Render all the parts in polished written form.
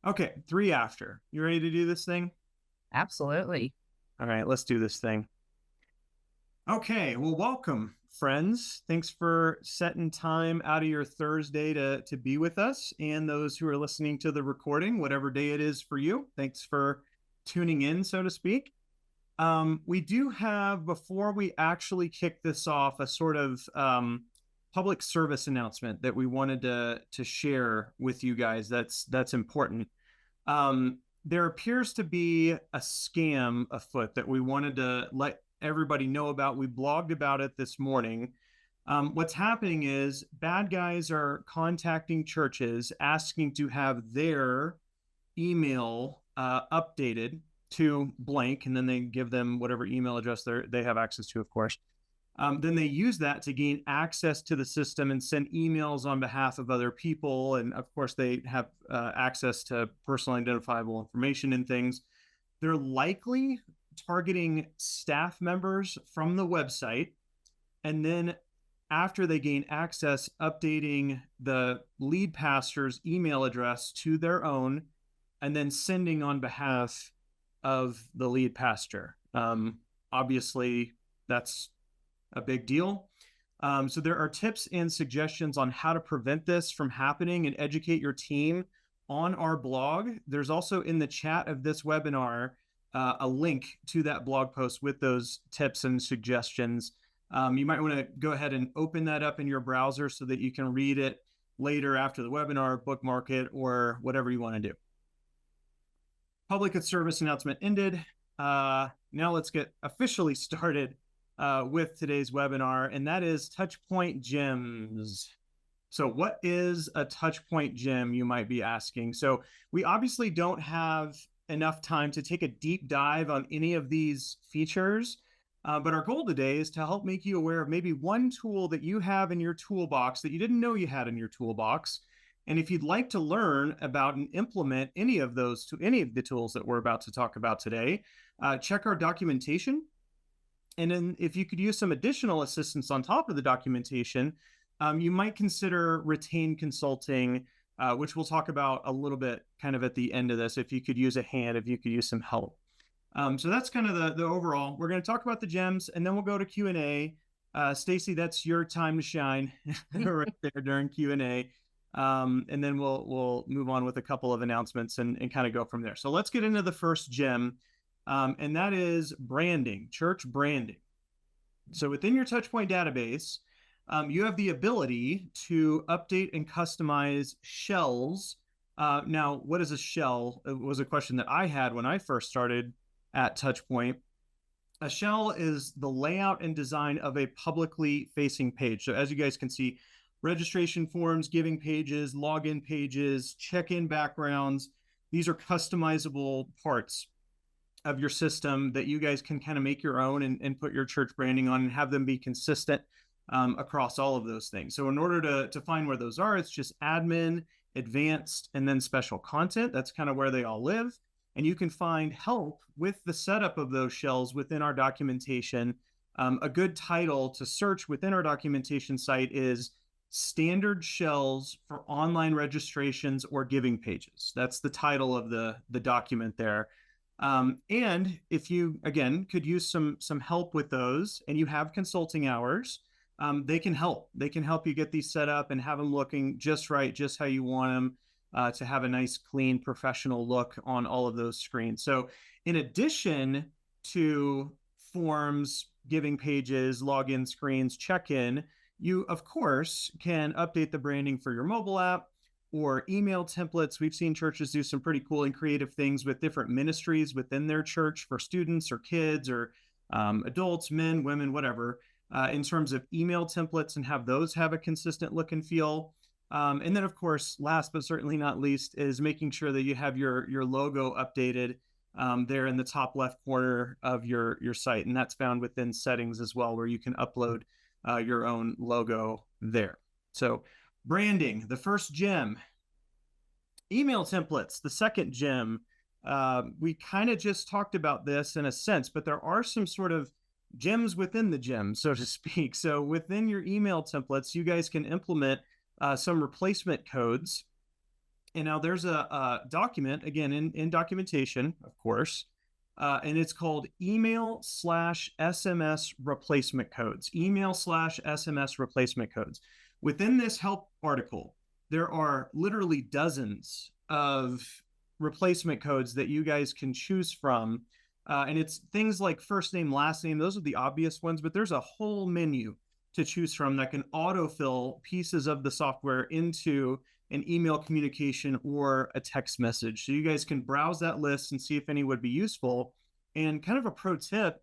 Okay, 3 after. You ready to do this thing? Absolutely. All right, let's do this thing. Okay, well, welcome, friends. Thanks for setting time out of your Thursday to be with us, and those who are listening to the recording, whatever day it is for you. Thanks for tuning in, so to speak. We do have, before we actually kick this off, a sort of public service announcement that we wanted to share with you guys. That's important. There appears to be a scam afoot that we wanted to let everybody know about. We blogged about it this morning. What's happening is bad guys are contacting churches asking to have their email updated to blank, and then they give them whatever email address they have access to, of course. Then they use that to gain access to the system and send emails on behalf of other people. And of course, they have access to personal identifiable information and things. They're likely targeting staff members from the website. And then after they gain access, updating the lead pastor's email address to their own, and then sending on behalf of the lead pastor. Obviously, that's a big deal. So there are tips and suggestions on how to prevent this from happening and educate your team on our blog. There's also in the chat of this webinar a link to that blog post with those tips and suggestions. You might want to go ahead and open that up in your browser so that you can read it later after the webinar, bookmark it, or whatever you want to do. Public service announcement ended. Now let's get officially started with today's webinar, and that is TouchPoint Gems. So what is a TouchPoint gem, you might be asking? So we obviously don't have enough time to take a deep dive on any of these features, but our goal today is to help make you aware of maybe one tool that you have in your toolbox that you didn't know you had in your toolbox. And if you'd like to learn about and implement any of those to any of the tools that we're about to talk about today, check our documentation. And then if you could use some additional assistance on top of the documentation, you might consider retained consulting, which we'll talk about a little bit kind of at the end of this, if you could use a hand, if you could use some help. So that's kind of the overall. We're going to talk about the gems, and then we'll go to Q&A. Stacy, that's your time to shine right there during Q&A. And then we'll move on with a couple of announcements and kind of go from there. So let's get into the first gem. And that is branding, church branding. So within your TouchPoint database, you have the ability to update and customize shells. Now, what is a shell? It was a question that I had when I first started at TouchPoint. A shell is the layout and design of a publicly facing page. So as you guys can see, registration forms, giving pages, login pages, check-in backgrounds, these are customizable parts of your system that you guys can kind of make your own and put your church branding on and have them be consistent across all of those things. So in order to find where those are, it's just admin, advanced, and then special content. That's kind of where they all live. And you can find help with the setup of those shells within our documentation. A good title to search within our documentation site is Standard Shells for Online Registrations or Giving Pages. That's the title of the document there. And if you, again, could use some help with those and you have consulting hours, they can help. They can help you get these set up and have them looking just right, just how you want them to have a nice, clean, professional look on all of those screens. So in addition to forms, giving pages, login screens, check-in, you, of course, can update the branding for your mobile app or email templates. We've seen churches do some pretty cool and creative things with different ministries within their church for students or kids or adults, men, women, whatever, in terms of email templates and have those have a consistent look and feel. And then, of course, last but certainly not least, is making sure that you have your logo updated there in the top left corner of your site. And that's found within settings as well, where you can upload your own logo there. So branding, the first gem. Email templates, the second gem. We kind of just talked about this in a sense, but there are some sort of gems within the gem, so to speak. So within your email templates, you guys can implement some replacement codes And now there's a document, again, in documentation, of course, and it's called email/SMS replacement codes. Email/SMS replacement codes. Within this help article, there are literally dozens of replacement codes that you guys can choose from. And it's things like first name, last name. Those are the obvious ones, but there's a whole menu to choose from that can autofill pieces of the software into an email communication or a text message. So you guys can browse that list and see if any would be useful. And kind of a pro tip,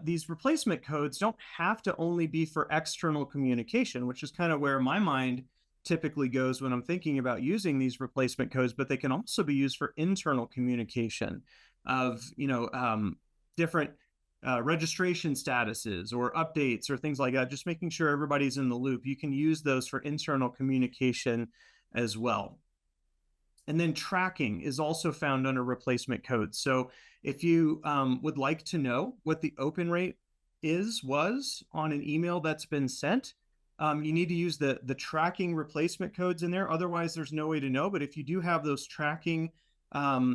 these replacement codes don't have to only be for external communication, which is kind of where my mind typically goes when I'm thinking about using these replacement codes, but they can also be used for internal communication of, different registration statuses or updates or things like that, just making sure everybody's in the loop. You can use those for internal communication as well. And then tracking is also found under replacement codes. So if you would like to know what the open rate was on an email that's been sent, you need to use the tracking replacement codes in there. Otherwise, there's no way to know. But if you do have those tracking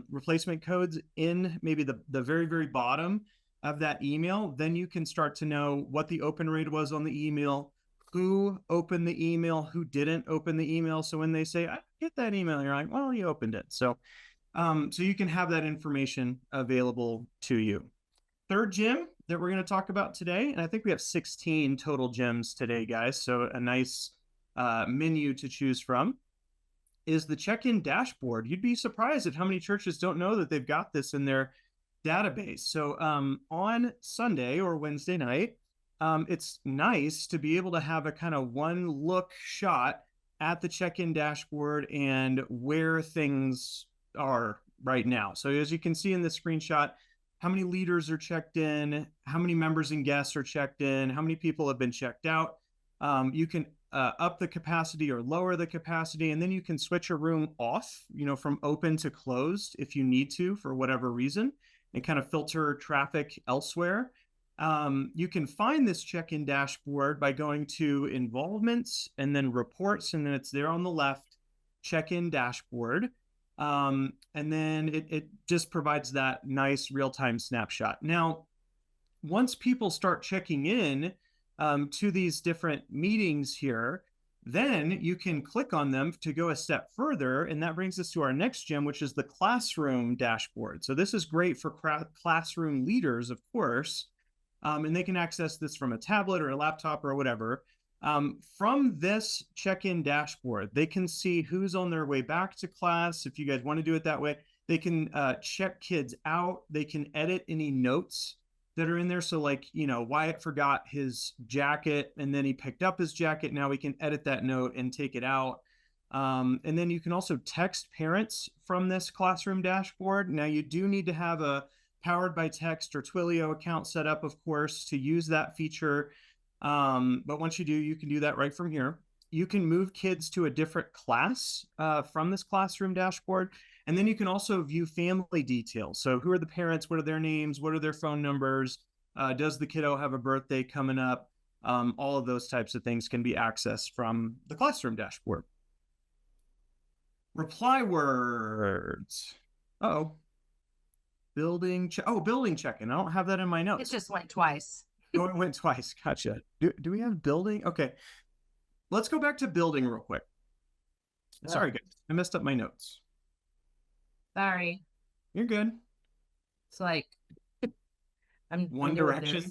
replacement codes in maybe the very, very bottom of that email, then you can start to know what the open rate was on the email, who opened the email, who didn't open the email. So when they say, I get that email, you're like, well, you opened it. So you can have that information available to you. Third gem that we're going to talk about today, and I think we have 16 total gems today, guys. So a nice menu to choose from, is the check-in dashboard. You'd be surprised at how many churches don't know that they've got this in their database. So on Sunday or Wednesday night, it's nice to be able to have a kind of one look shot at the check-in dashboard and where things are right now. So as you can see in the screenshot, how many leaders are checked in, how many members and guests are checked in, how many people have been checked out. You can up the capacity or lower the capacity, and then you can switch a room off, from open to closed if you need to for whatever reason, and kind of filter traffic elsewhere. You can find this check-in dashboard by going to involvements and then reports, and then it's there on the left, check-in dashboard. And then it just provides that nice real-time snapshot. Now, once people start checking in to these different meetings here, then you can click on them to go a step further. And that brings us to our next gem, which is the classroom dashboard. So this is great for classroom leaders, of course, and they can access this from a tablet or a laptop or whatever. From this check-in dashboard, they can see who's on their way back to class. If you guys want to do it that way, they can check kids out. They can edit any notes that are in there. So like, Wyatt forgot his jacket and then he picked up his jacket. Now we can edit that note and take it out. And then you can also text parents from this classroom dashboard. Now you do need to have a Powered by Text or Twilio account set up, of course, to use that feature. But once you do, you can do that right from here. You can move kids to a different class from this classroom dashboard. And then you can also view family details. So who are the parents? What are their names? What are their phone numbers? Does the kiddo have a birthday coming up? All of those types of things can be accessed from the classroom dashboard. Reply words. Uh-oh. Building check-in. I don't have that in my notes. It just went twice. Oh, it went twice. Gotcha. Do we have building? Okay. Let's go back to building real quick. Sorry, guys. I messed up my notes. Sorry. You're good. It's like I'm One Direction.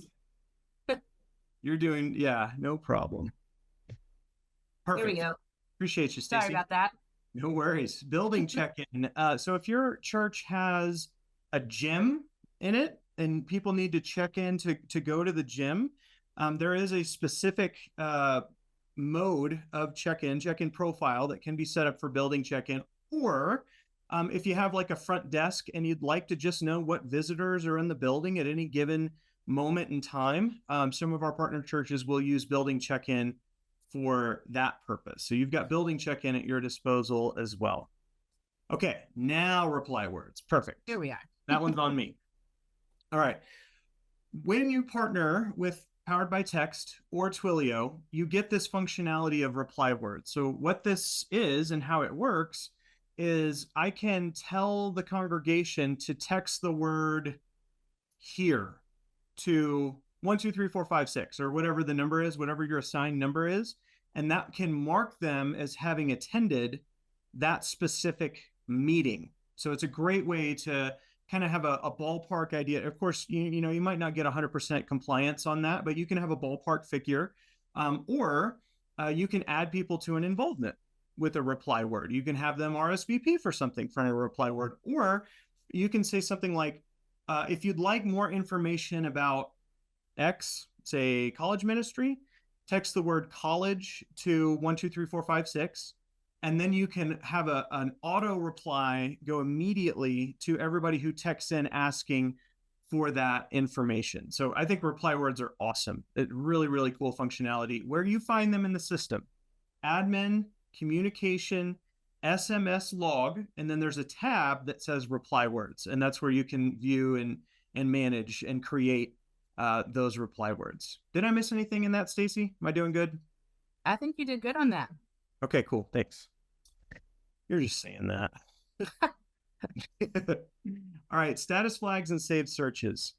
You're doing, yeah, no problem. Perfect. Here we go. Appreciate you, Stacey. Sorry about that. No worries. Building check-in. So if your church has a gym in it and people need to check in to go to the gym, there is a specific mode of check-in profile that can be set up for building check-in. Or if you have like a front desk and you'd like to just know what visitors are in the building at any given moment in time, some of our partner churches will use building check-in for that purpose. So you've got building check-in at your disposal as well. Okay, now reply words. Perfect. Here we are. That one's on me. All right. When you partner with Powered by Text or Twilio, you get this functionality of reply words. So what this is and how it works is I can tell the congregation to text the word here to 1, 2, 3, 4, 5, 6, or whatever the number is, whatever your assigned number is. And that can mark them as having attended that specific meeting. So it's a great way to kind of have a ballpark idea. Of course, you might not get 100% compliance on that, but you can have a ballpark figure. Or you can add people to an involvement with a reply word. You can have them RSVP for something for a reply word. Or you can say something like, if you'd like more information about X, say college ministry, text the word college to 1, 2, 3, 4, 5, 6, and then you can have an auto reply go immediately to everybody who texts in asking for that information. So I think reply words are awesome. It really, really cool functionality. Where you find them in the system: admin, communication, SMS log, and then there's a tab that says reply words, and that's where you can view and manage and create those reply words. Did I miss anything in that, Stacy? Am I doing good? I think you did good on that. Okay, cool. Thanks. You're just saying that. All right, status flags and saved searches.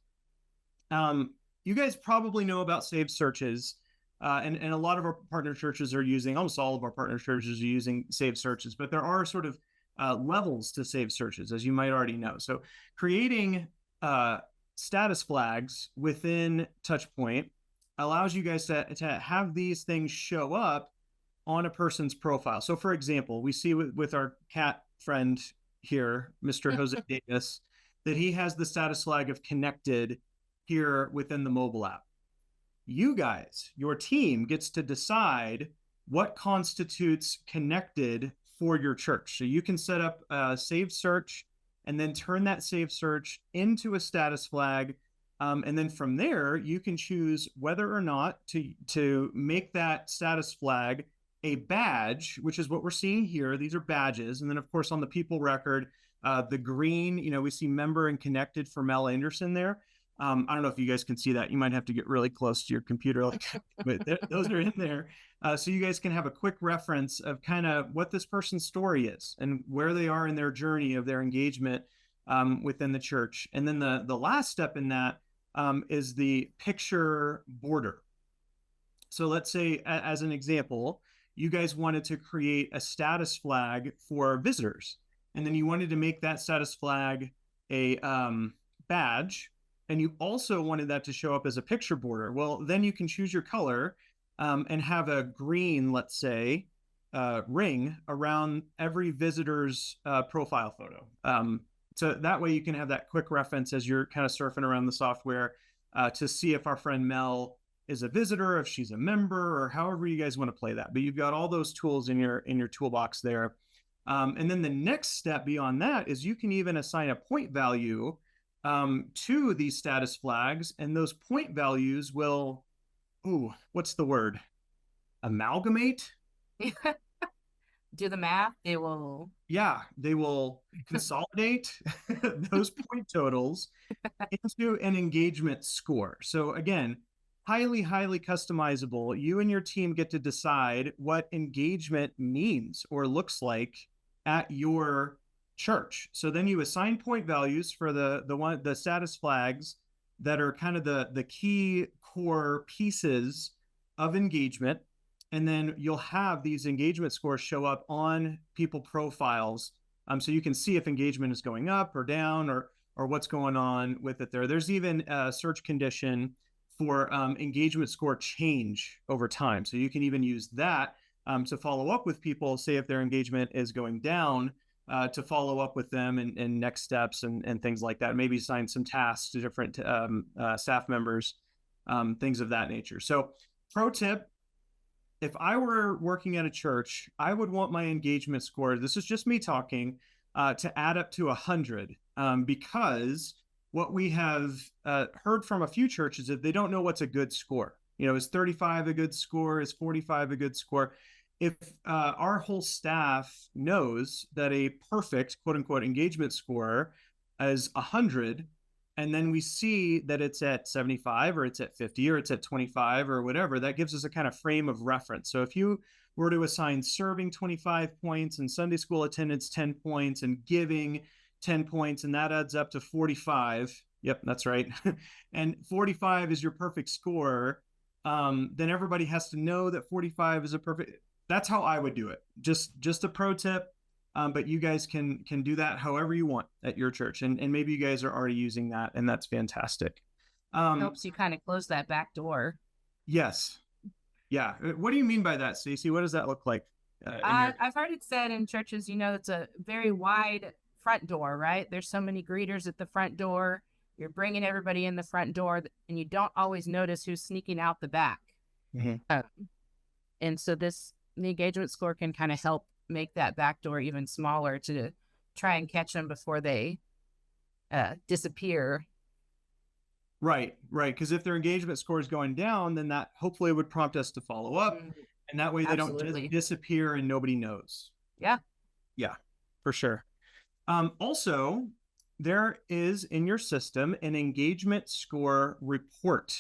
You guys probably know about saved searches, and a lot of our partner churches are using, almost all of our partner churches are using saved searches, but there are sort of levels to saved searches, as you might already know. So creating status flags within TouchPoint allows you guys to have these things show up on a person's profile. So for example, we see with our cat friend here, Mr. Jose Davis, that he has the status flag of connected here within the mobile app. You guys, your team, gets to decide what constitutes connected for your church. So you can set up a saved search and then turn that saved search into a status flag. And then from there, you can choose whether or not to make that status flag a badge, which is what we're seeing here. These are badges. And then, of course, on the people record, the green, we see member and connected for Mel Anderson there. I don't know if you guys can see that. You might have to get really close to your computer, but those are in there. So you guys can have a quick reference of kind of what this person's story is and where they are in their journey of their engagement within the church. And then the last step in that is the picture border. So let's say, as an example, you guys wanted to create a status flag for visitors, and then you wanted to make that status flag a badge, and you also wanted that to show up as a picture border. Well, then you can choose your color and have a green, let's say, ring around every visitor's profile photo. So that way you can have that quick reference as you're kind of surfing around the software to see if our friend Mel is a visitor, if she's a member, or however you guys want to play that. But you've got all those tools in your toolbox there. And then the next step beyond that is you can even assign a point value to these status flags, and those point values will, what's the word? Amalgamate? Do the math. They will. Yeah, they will consolidate those point totals into an engagement score. So again, highly, highly customizable. You and your team get to decide what engagement means or looks like at your church. So then you assign point values for the status flags that are kind of the key core pieces of engagement. And then you'll have these engagement scores show up on people profiles. So you can see if engagement is going up or down or what's going on with it there. There's even a search condition for engagement score change over time. So you can even use that to follow up with people, say if their engagement is going down, to follow up with them and next steps and things like that. Maybe assign some tasks to different staff members, things of that nature. So pro tip, if I were working at a church, I would want my engagement score, this is just me talking, to add up to 100, because what we have heard from a few churches is that they don't know what's a good score. Is 35 a good score? Is 45 a good score? If our whole staff knows that a perfect, quote unquote, engagement score is 100, and then we see that it's at 75 or it's at 50 or it's at 25 or whatever, that gives us a kind of frame of reference. So if you were to assign serving 25 points and Sunday school attendance 10 points and giving 10 points, and that adds up to 45. Yep, that's right. And 45 is your perfect score. Then everybody has to know that 45 is a perfect. That's how I would do it. Just a pro tip. But you guys can do that however you want at your church, and maybe you guys are already using that, and that's fantastic. Helps you kind of close that back door. Yes, yeah. What do you mean by that, Stacey? What does that look like? I've heard it said in churches, it's a very wide front door, right? There's so many greeters at the front door. You're bringing everybody in the front door, and you don't always notice who's sneaking out the back. Mm-hmm. And so the engagement score can kind of help make that back door even smaller to try and catch them before they disappear. Right. Because if their engagement score is going down, then that hopefully would prompt us to follow up, and that way they don't just disappear and nobody knows. Yeah, for sure. Also, there is in your system an engagement score report.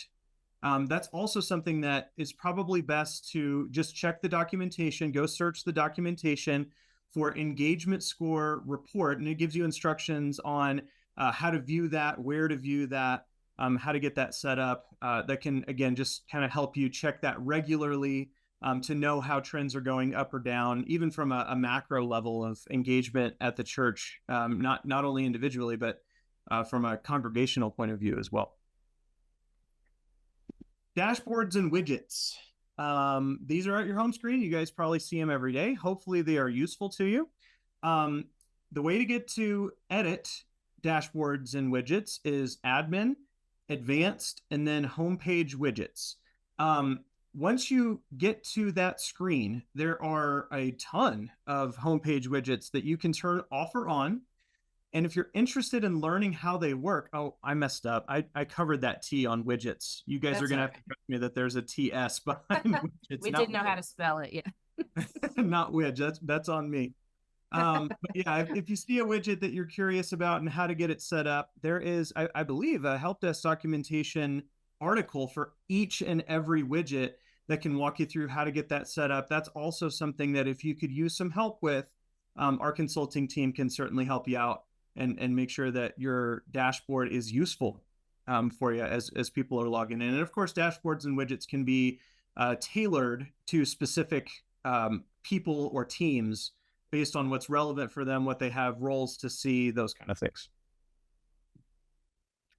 That's also something that is probably best to just check the documentation, go search the documentation for engagement score report, and it gives you instructions on how to view that, where to view that, how to get that set up. That can, again, just kind of help you check that regularly to know how trends are going up or down, even from a macro level of engagement at the church, not only individually, but from a congregational point of view as well. Dashboards and widgets. These are at your home screen. You guys probably see them every day. Hopefully they are useful to you. The way to get to edit dashboards and widgets is admin, advanced, and then homepage widgets. Once you get to that screen, there are a ton of homepage widgets that you can turn off or on. And if you're interested in learning how they work, I messed up. I covered that T on widgets. You guys are going to have to trust me that there's a TS behind widgets. We didn't know how to spell it, yeah. Not widgets. That's on me. But yeah, if you see a widget that you're curious about and how to get it set up, there is, I believe, a help desk documentation article for each and every widget that can walk you through how to get that set up. That's also something that if you could use some help with, our consulting team can certainly help you out and make sure that your dashboard is useful for you as people are logging in. And of course, dashboards and widgets can be tailored to specific people or teams based on what's relevant for them, what they have roles to see, those kind of things.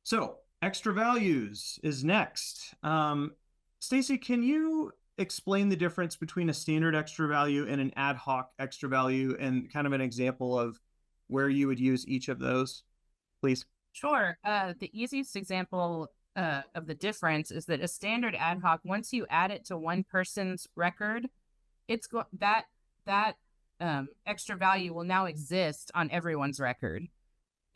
So extra values is next. Stacey, can you explain the difference between a standard extra value and an ad hoc extra value and kind of an example of where you would use each of those, please? Sure. The easiest example of the difference is that a standard ad hoc, once you add it to one person's record, it's that extra value will now exist on everyone's record.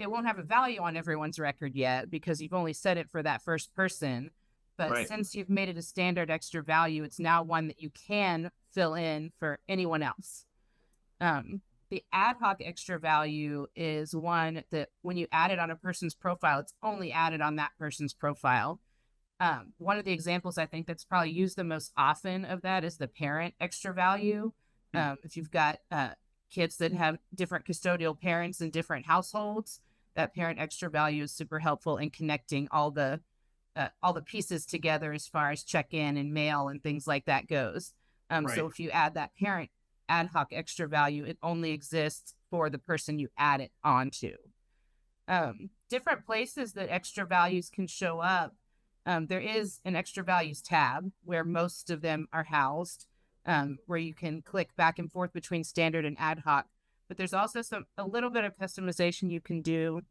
It won't have a value on everyone's record yet because you've only set it for that first person. But since you've made it a standard extra value, it's now one that you can fill in for anyone else. The ad hoc extra value is one that when you add it on a person's profile, it's only added on that person's profile. One of the examples I think that's probably used the most often of that is the parent extra value. If you've got kids that have different custodial parents in different households, that parent extra value is super helpful in connecting all the pieces together as far as check-in and mail and things like that goes. So if you add that parent ad hoc extra value, it only exists for the person you add it onto. Different places that extra values can show up. There is an extra values tab where most of them are housed, where you can click back and forth between standard and ad hoc. But there's also a little bit of customization you can do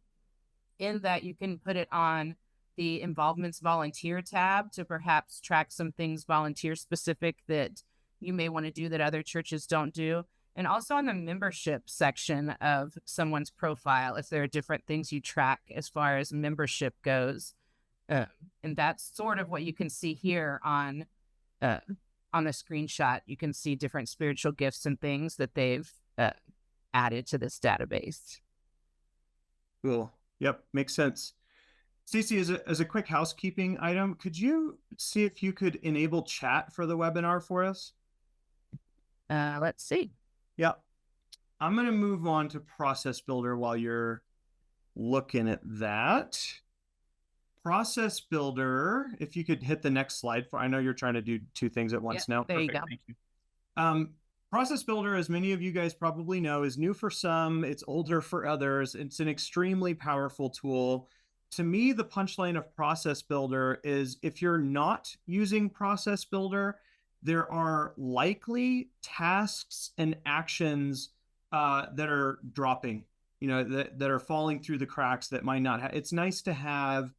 in that you can put it on the involvements volunteer tab to perhaps track some things volunteer specific that you may want to do that other churches don't do. And also on the membership section of someone's profile, if there are different things you track as far as membership goes. And that's sort of what you can see here on the screenshot. You can see different spiritual gifts and things that they've added to this database. Cool. Yep, makes sense. Stacey, as a quick housekeeping item, could you see if you could enable chat for the webinar for us? Let's see. Yeah. I'm going to move on to Process Builder while you're looking at that. Process Builder, if you could hit the next slide I know you're trying to do two things at once now. There you Perfect. go. Thank you. Process Builder, as many of you guys probably know, is new for some, it's older for others. It's an extremely powerful tool. To me, the punchline of Process Builder is if you're not using Process Builder, there are likely tasks and actions that are dropping, that are falling through the cracks that might not have. It's nice to have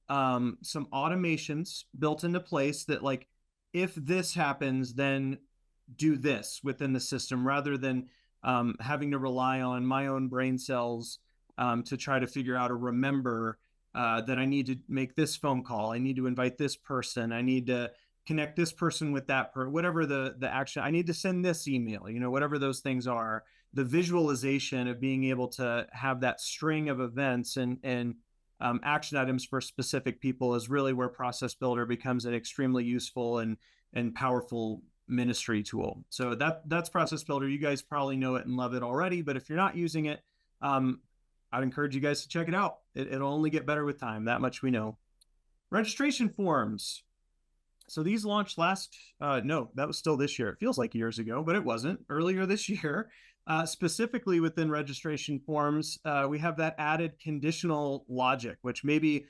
some automations built into place that, like, if this happens, then do this within the system rather than having to rely on my own brain cells to try to figure out or remember that I need to make this phone call. I need to invite this person. I need to connect this person with that person, whatever the action. I need to send this email, whatever those things are. The visualization of being able to have that string of events and action items for specific people is really where Process Builder becomes an extremely useful and powerful ministry tool. So that's Process Builder. You guys probably know it and love it already, but if you're not using it, I'd encourage you guys to check it out. It'll only get better with time. That much we know. Registration forms. So these launched no, that was still this year. It feels like years ago, but it wasn't. Earlier this year, specifically within registration forms, we have that added conditional logic, which maybe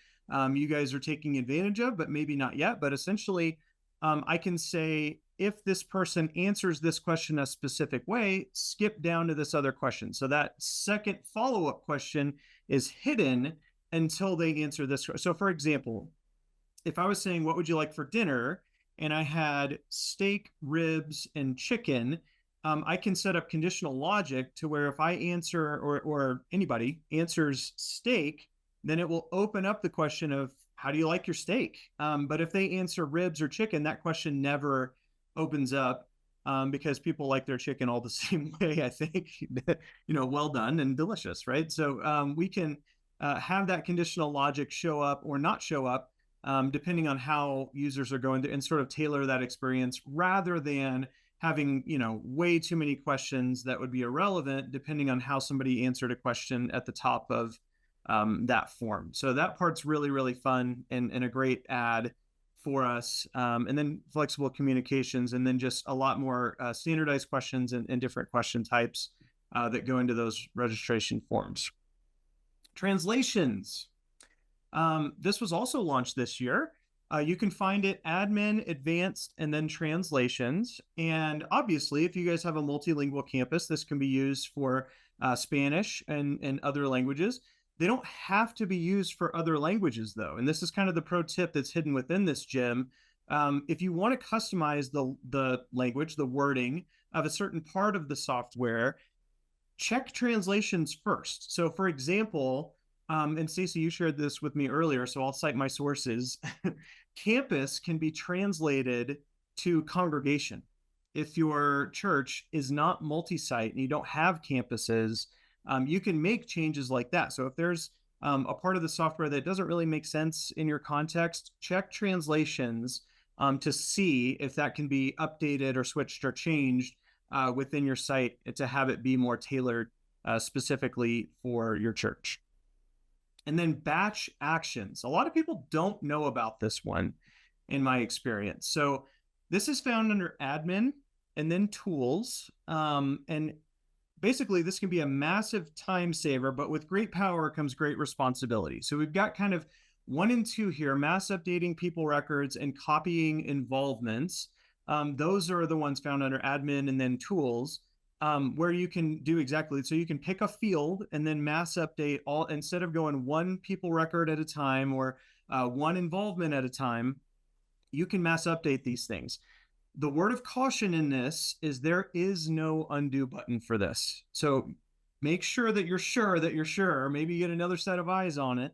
you guys are taking advantage of, but maybe not yet. But essentially, I can say, if this person answers this question a specific way, skip down to this other question. So that second follow-up question is hidden until they answer this. So for example, if I was saying, what would you like for dinner? And I had steak, ribs, and chicken, I can set up conditional logic to where if I answer or anybody answers steak, then it will open up the question of, how do you like your steak? But if they answer ribs or chicken, that question never opens up because people like their chicken all the same way, I think. Well done and delicious, right? So we can have that conditional logic show up or not show up depending on how users are going to, and sort of tailor that experience rather than having way too many questions that would be irrelevant depending on how somebody answered a question at the top of that form. So that part's really, really fun and a great add for us. And then flexible communications, and then just a lot more standardized questions and different question types that go into those registration forms. Translations. This was also launched this year. You can find it admin, advanced, and then translations. And obviously, if you guys have a multilingual campus, this can be used for Spanish and other languages. They don't have to be used for other languages, though. And this is kind of the pro tip that's hidden within this gem. If you want to customize the language, the wording of a certain part of the software, check translations first. So for example, and Stacey, you shared this with me earlier, so I'll cite my sources. Campus can be translated to congregation. If your church is not multi-site and you don't have campuses, you can make changes like that. So if there's a part of the software that doesn't really make sense in your context, check translations to see if that can be updated or switched or changed within your site to have it be more tailored specifically for your church. And then batch actions. A lot of people don't know about this one in my experience. So this is found under admin and then tools. And basically this can be a massive time saver, but with great power comes great responsibility. So we've got kind of 1 and 2 here, mass updating people records and copying involvements. Those are the ones found under admin and then tools. Where you can do exactly, so you can pick a field and then mass update all, instead of going 1 people record at a time or 1 involvement at a time, you can mass update these things. The word of caution in this is there is no undo button for this. So make sure that you're sure, maybe you get another set of eyes on it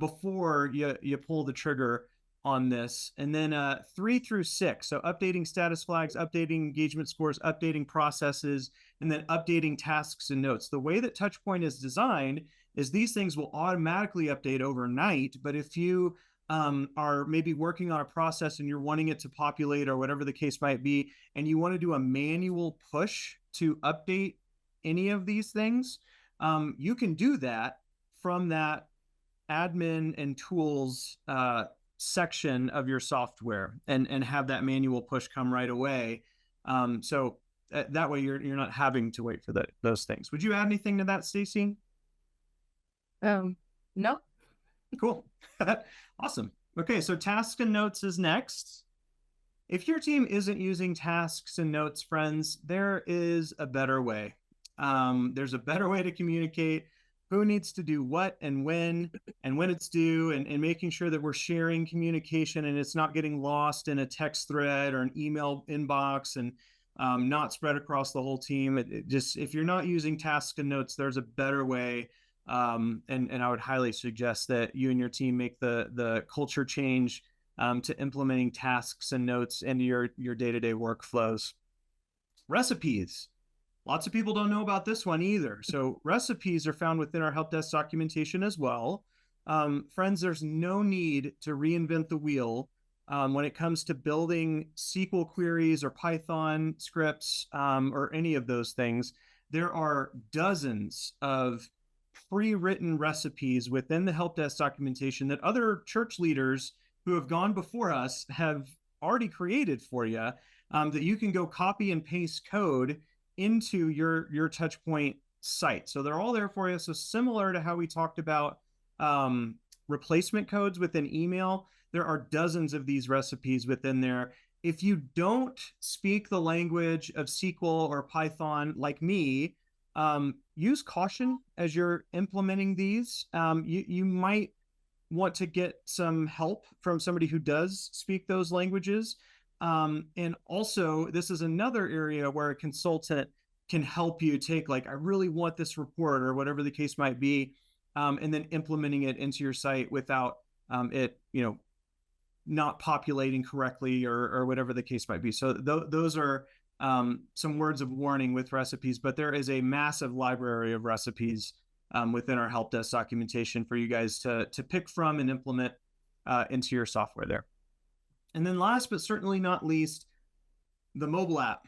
before you pull the trigger on this. And then 3 through 6, so updating status flags, updating engagement scores, updating processes, and then updating tasks and notes. The way that TouchPoint is designed is these things will automatically update overnight. But if you are maybe working on a process and you're wanting it to populate or whatever the case might be, and you want to do a manual push to update any of these things, you can do that from that admin and tools section of your software, and have that manual push come right away. So that way you're not having to wait for those things. Would you add anything to that, Stacy? No. Cool. Awesome. Okay, so tasks and notes is next. If your team isn't using tasks and notes, friends, there is a better way. There's a better way to communicate who needs to do what and when it's due, and making sure that we're sharing communication and it's not getting lost in a text thread or an email inbox and not spread across the whole team. It just, if you're not using tasks and notes, there's a better way. And I would highly suggest that you and your team make the culture change to implementing tasks and notes into your day-to-day workflows. Recipes. Lots of people don't know about this one either. So recipes are found within our help desk documentation as well. Friends, there's no need to reinvent the wheel when it comes to building SQL queries or Python scripts or any of those things. There are dozens of pre-written recipes within the help desk documentation that other church leaders who have gone before us have already created for you, that you can go copy and paste code into your TouchPoint site. So they're all there for you. So similar to how we talked about replacement codes within email, there are dozens of these recipes within there. If you don't speak the language of SQL or Python like me, use caution as you're implementing these. You might want to get some help from somebody who does speak those languages. And also, this is another area where a consultant can help you take, like, I really want this report or whatever the case might be, and then implementing it into your site without it, not populating correctly or whatever the case might be. So those are some words of warning with recipes, but there is a massive library of recipes within our help desk documentation for you guys to pick from and implement into your software there. And then last but certainly not least, the mobile app.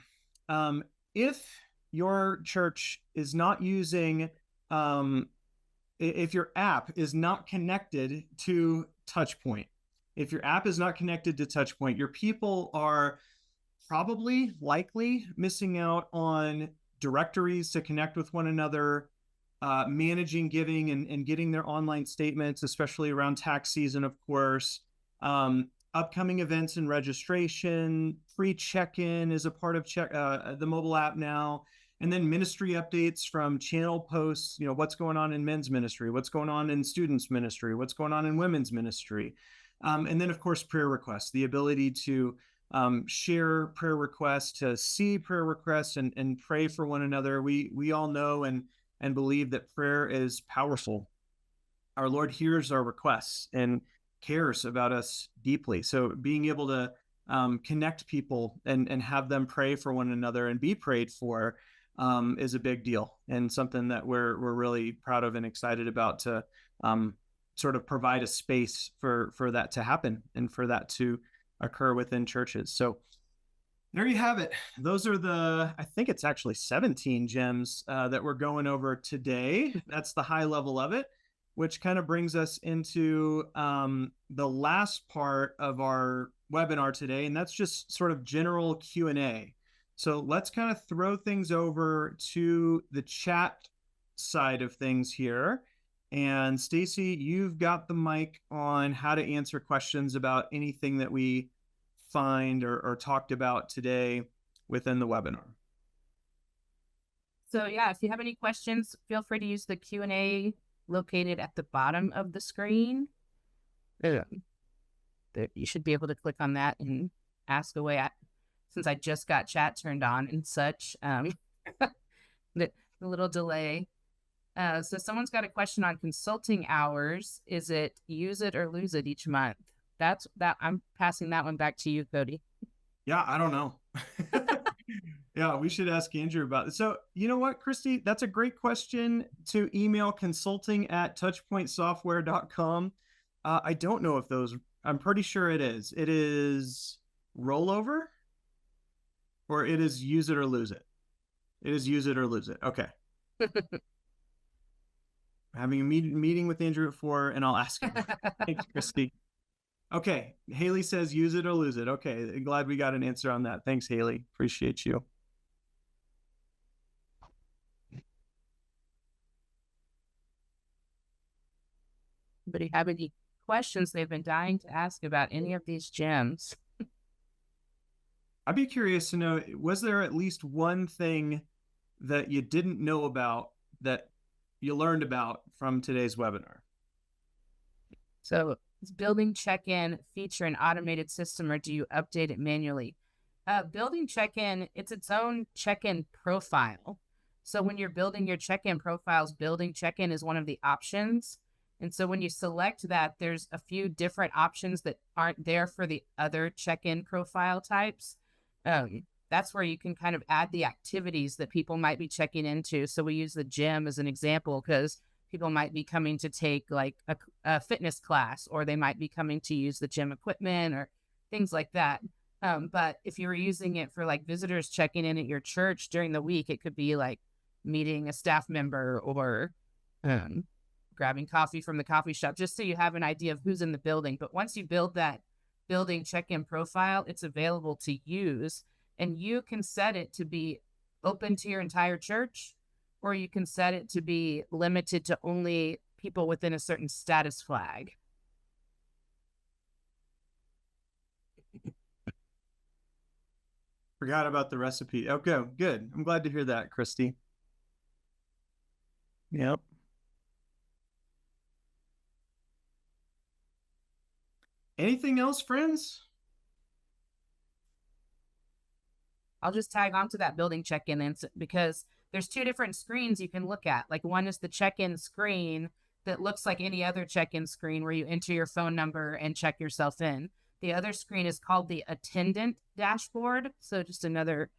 If your church is not using, if your app is not connected to TouchPoint, if your app is not connected to TouchPoint, your people are likely missing out on directories to connect with one another, managing giving and getting their online statements, especially around tax season, of course. Upcoming events and registration, free check-in is a part of the mobile app now. And then ministry updates from channel posts, what's going on in men's ministry, what's going on in students ministry, what's going on in women's ministry. And then, of course, prayer requests, the ability to share prayer requests, to see prayer requests and pray for one another. We all know and believe that prayer is powerful. Our Lord hears our requests and cares about us deeply. So being able to connect people and have them pray for one another and be prayed for is a big deal, and something that we're really proud of and excited about, to sort of provide a space for that to happen and for that to occur within churches. So there you have it. Those are I think it's actually 17 gems that we're going over today. That's the high level of it, which kind of brings us into the last part of our webinar today, and that's just sort of general Q&A. So let's kind of throw things over to the chat side of things here. And Stacy, you've got the mic on how to answer questions about anything that we find or talked about today within the webinar. So yeah, if you have any questions, feel free to use the Q&A located at the bottom of the screen. You should be able to click on that and ask away. Since I just got chat turned on and such, the little delay. So someone's got a question on consulting hours. Is it use it or lose it each month? I'm passing that one back to you, Cody. Yeah, I don't know. Yeah, we should ask Andrew about it. So, you know what, Christy? That's a great question to email consulting@touchpointsoftware.com. I don't know if those, I'm pretty sure it is. It is rollover or it is use it or lose it. It is use it or lose it. Okay. Having a meeting with Andrew at 4, and I'll ask him. Thanks, Christy. Okay. Haley says use it or lose it. Okay. Glad we got an answer on that. Thanks, Haley. Appreciate you. But do you have any questions they've been dying to ask about any of these gems? I'd be curious to know, was there at least one thing that you didn't know about that you learned about from today's webinar? So is building check-in feature an automated system, or do you update it manually? Building check-in, it's its own check-in profile. So when you're building your check-in profiles, building check-in is one of the options. And so when you select that, there's a few different options that aren't there for the other check-in profile types. That's where you can kind of add the activities that people might be checking into. So we use the gym as an example because people might be coming to take like a fitness class, or they might be coming to use the gym equipment or things like that. But if you were using it for like visitors checking in at your church during the week, it could be like meeting a staff member or grabbing coffee from the coffee shop, just so you have an idea of who's in the building. But once you build that building check-in profile, it's available to use, and you can set it to be open to your entire church, or you can set it to be limited to only people within a certain status flag. Forgot about the recipe. Okay, good. I'm glad to hear that, Christy. Yep. Anything else, friends? I'll just tag on to that building check-in because there's two different screens you can look at. Like one is the check-in screen that looks like any other check-in screen where you enter your phone number and check yourself in. The other screen is called the attendant dashboard. So just another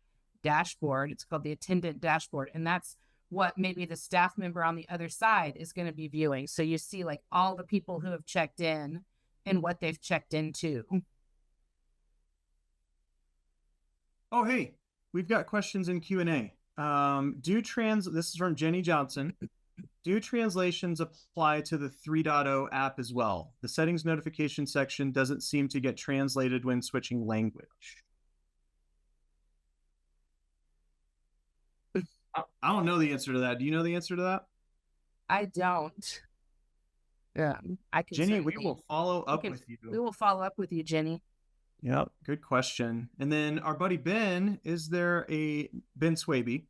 dashboard. It's called the attendant dashboard. And that's what maybe the staff member on the other side is going to be viewing. So you see like all the people who have checked in and what they've checked into. Oh, hey, we've got questions in Q&A. This is from Jenny Johnson. Do translations apply to the 3.0 app as well? The settings notification section doesn't seem to get translated when switching language. I don't know the answer to that. Do you know the answer to that? I don't. Yeah, I can. Jenny, we will follow up with you. We will follow up with you, Jenny. Yep, good question. And then our buddy Ben, Ben Swaby,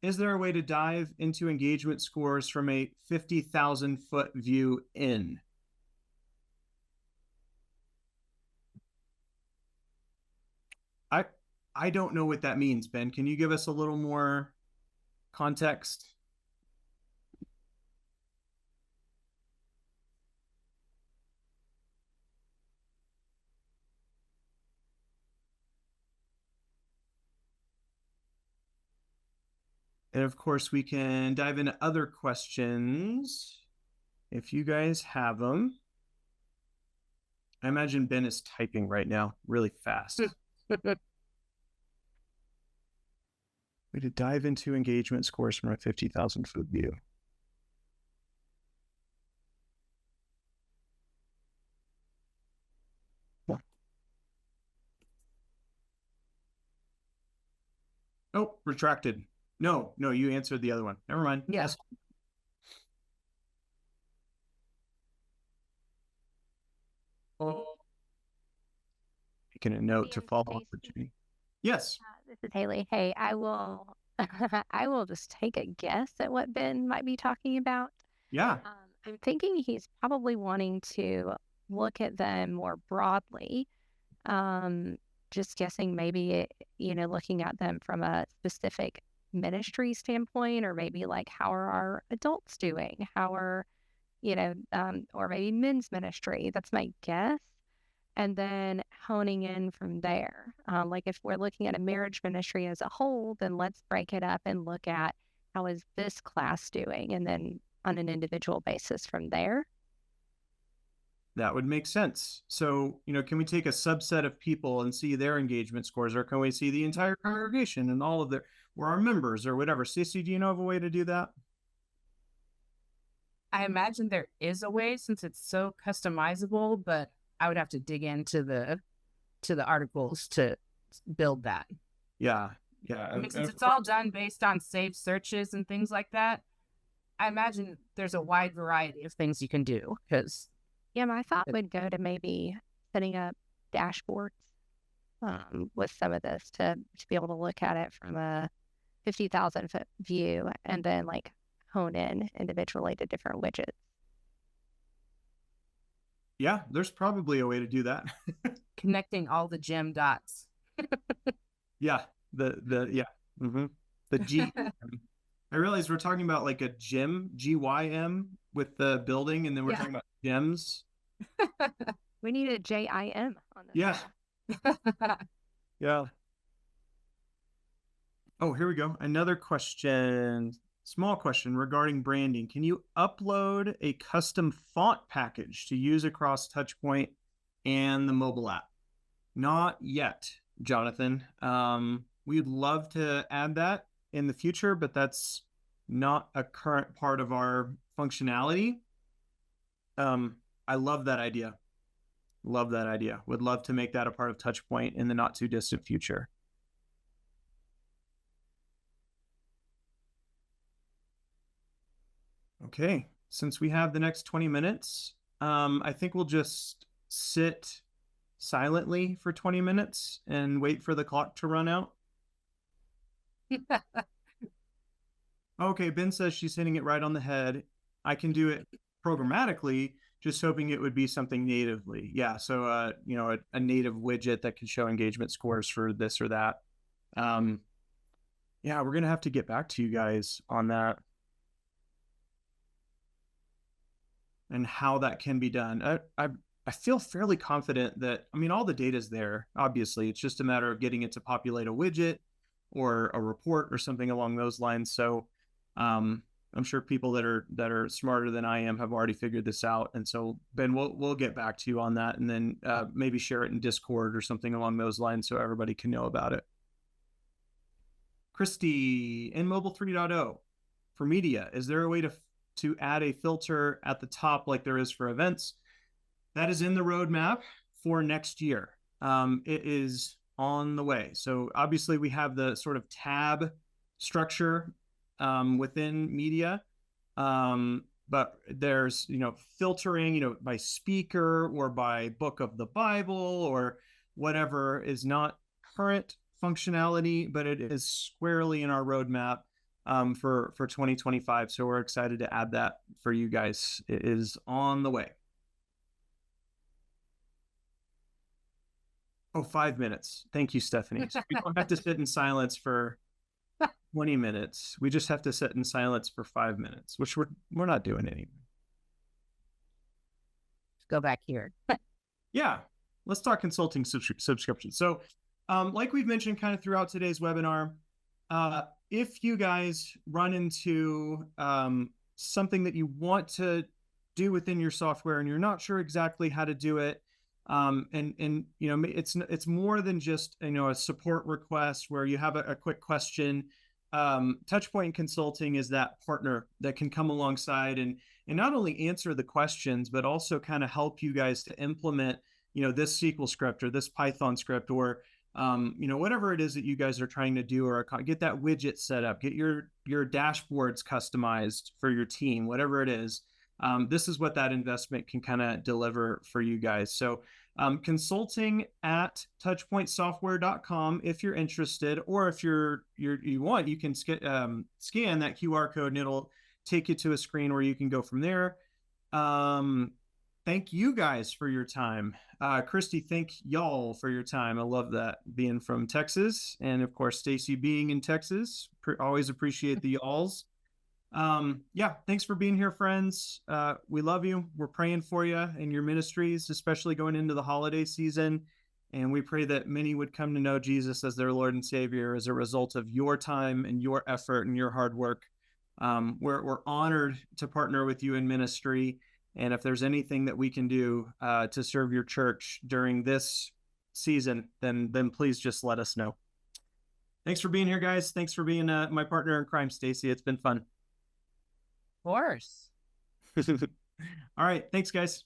is there a way to dive into engagement scores from a 50,000-foot view in? I don't know what that means, Ben. Can you give us a little more context? And of course, we can dive into other questions if you guys have them. I imagine Ben is typing right now really fast. Way to dive into engagement scores from a 50,000-foot view. Oh, retracted. No, you answered the other one. Never mind. Yes. Making a note to follow up with Jenny. Yes. This is Haley. Hey, I will I will just take a guess at what Ben might be talking about. Yeah. I'm thinking he's probably wanting to look at them more broadly. Just guessing maybe, looking at them from a specific ministry standpoint, or maybe like how are our adults doing? How are, or maybe men's ministry. That's my guess. and then honing in from there. Like if we're looking at a marriage ministry as a whole, then let's break it up and look at how is this class doing, and then on an individual basis from there. That would make sense. So, can we take a subset of people and see their engagement scores, or can we see the entire congregation and all of their, or our members or whatever? Stacey, do you know of a way to do that? I imagine there is a way since it's so customizable, but I would have to dig into the articles to build that. Yeah. I mean, since it's all done based on saved searches and things like that, I imagine there's a wide variety of things you can do. Because my thought would go to maybe setting up dashboards with some of this to be able to look at it from a 50,000 foot view, and then like hone in individually to different widgets. Yeah, there's probably a way to do that. Connecting all the gem dots. Yeah, the G. I realize we're talking about like a gym, GYM, with the building, and then we're talking about gems. We need a JIM on this. Yeah. Yeah. Oh, here we go. Another question. Small question regarding branding. Can you upload a custom font package to use across TouchPoint and the mobile app? Not yet, Jonathan. We'd love to add that in the future, but that's not a current part of our functionality. I love that idea. Love that idea. Would love to make that a part of TouchPoint in the not too distant future. Okay, since we have the next 20 minutes, I think we'll just sit silently for 20 minutes and wait for the clock to run out. Okay, Ben says she's hitting it right on the head. I can do it programmatically, just hoping it would be something natively. Yeah, so a native widget that can show engagement scores for this or that. Yeah, we're gonna have to get back to you guys on that and how that can be done. I feel fairly confident that, all the data is there. Obviously, it's just a matter of getting it to populate a widget or a report or something along those lines. So I'm sure people that are smarter than I am have already figured this out. And so, Ben, we'll get back to you on that, and then maybe share it in Discord or something along those lines so everybody can know about it. Christy, in Mobile 3.0 for media, is there a way to add a filter at the top like there is for events? That is in the roadmap for next year. It is on the way. So obviously we have the sort of tab structure within media, but there's filtering by speaker or by book of the Bible or whatever is not current functionality, but it is squarely in our roadmap for 2025. So we're excited to add that for you guys. It is on the way. Oh, 5 minutes. Thank you, Stephanie. So we don't have to sit in silence for 20 minutes. We just have to sit in silence for 5 minutes, which we're not doing anymore. Go back here. Yeah, let's talk consulting subscription. So like we've mentioned kind of throughout today's webinar, if you guys run into something that you want to do within your software and you're not sure exactly how to do it, it's more than just a support request where you have a quick question. TouchPoint Consulting is that partner that can come alongside and not only answer the questions, but also kind of help you guys to implement this SQL script or this Python script or whatever it is that you guys are trying to do, or get that widget set up, get your dashboards customized for your team, whatever it is. This is what that investment can kind of deliver for you guys. So consulting at touchpointsoftware.com if you're interested, or if you want, you can scan that QR code and it'll take you to a screen where you can go from there. Thank you guys for your time. Christy, thank y'all for your time. I love that, being from Texas. And of course, Stacey being in Texas. Always appreciate the y'alls. Yeah, thanks for being here, friends. We love you. We're praying for you and your ministries, especially going into the holiday season. And we pray that many would come to know Jesus as their Lord and Savior as a result of your time and your effort and your hard work. We're honored to partner with you in ministry. And if there's anything that we can do to serve your church during this season, then please just let us know. Thanks for being here, guys. Thanks for being my partner in crime, Stacy. It's been fun. Of course. All right. Thanks, guys.